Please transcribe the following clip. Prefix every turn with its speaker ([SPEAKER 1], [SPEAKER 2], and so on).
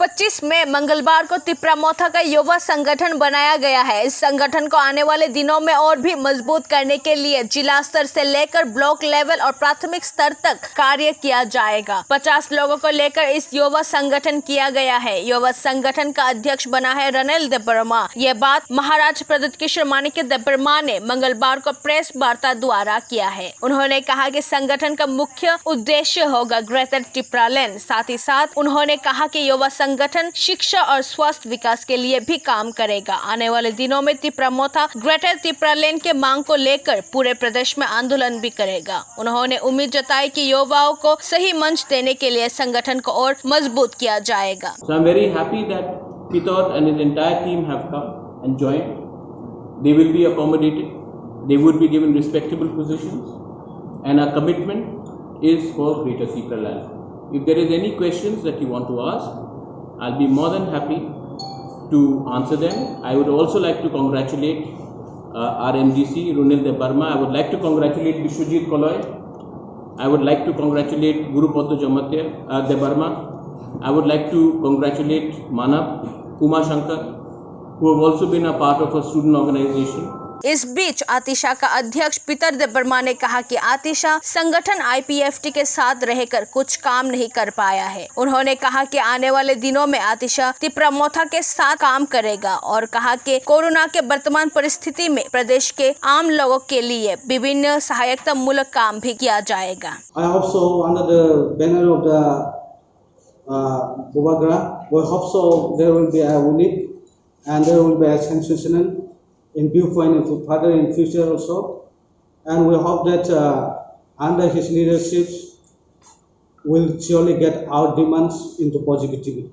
[SPEAKER 1] 25 मई मंगलवार को तिप्रामोथा का युवा संगठन बनाया गया है। इस संगठन को आने वाले दिनों में और भी मजबूत करने के लिए जिला स्तर से लेकर ब्लॉक लेवल और प्राथमिक स्तर तक कार्य किया जाएगा। 50 लोगों को लेकर इस युवा संगठन किया गया है। युवा संगठन का अध्यक्ष बना है रनिल देबबर्मा। ये बात महाराज प्रदत्त किशोर माणिक्य देबबर्मा ने मंगलवार को प्रेस वार्ता द्वारा किया है। उन्होंने कहा कि संगठन का मुख्य उद्देश्य होगा ग्रेटर टिप्रालैंड। साथ ही साथ उन्होंने कहा कि युवा संगठन शिक्षा और स्वास्थ्य विकास के लिए भी काम करेगा। आने वाले दिनों में तिप्रामोथा ग्रेटर टिप्रालैंड के मांग को लेकर पूरे प्रदेश में आंदोलन भी करेगा। उन्होंने उम्मीद जताई कि युवाओं को सही मंच देने के लिए संगठन को और मजबूत किया जाएगा।
[SPEAKER 2] So I'm very happy that Pithot and his entire team have come and joined. They will be accommodated. They would be given respectable positions, and our commitment is for Greater Tipraland. If there is any questions that you want to ask, I'll be more than happy to answer them. I would also like to congratulate our MDC, Runil Debarma. I would like to congratulate Vishwajit Koloy. I would like to congratulate Guru Padma Jamatya Debarma. I would like to congratulate Manav, Kumar Shankar, who have also been a part of a student organization.
[SPEAKER 1] इस बीच आतिशा का अध्यक्ष Peter Debbarma ने कहा कि आतिशा संगठन IPFT के साथ रहकर कुछ काम नहीं कर पाया है। उन्होंने कहा कि आने वाले दिनों में आतिशा तिप्रामोथा के साथ काम करेगा और कहा कि कोरोना के वर्तमान परिस्थिति में प्रदेश के आम लोगों के लिए विभिन्न सहायता मूलक काम भी किया जाएगा।
[SPEAKER 3] I hope so under the banner of the Upagra, we hope so there will be a unit and there will be a sensation in viewpoint and further in future also, and we hope that under his leadership will surely get our demands into positivity.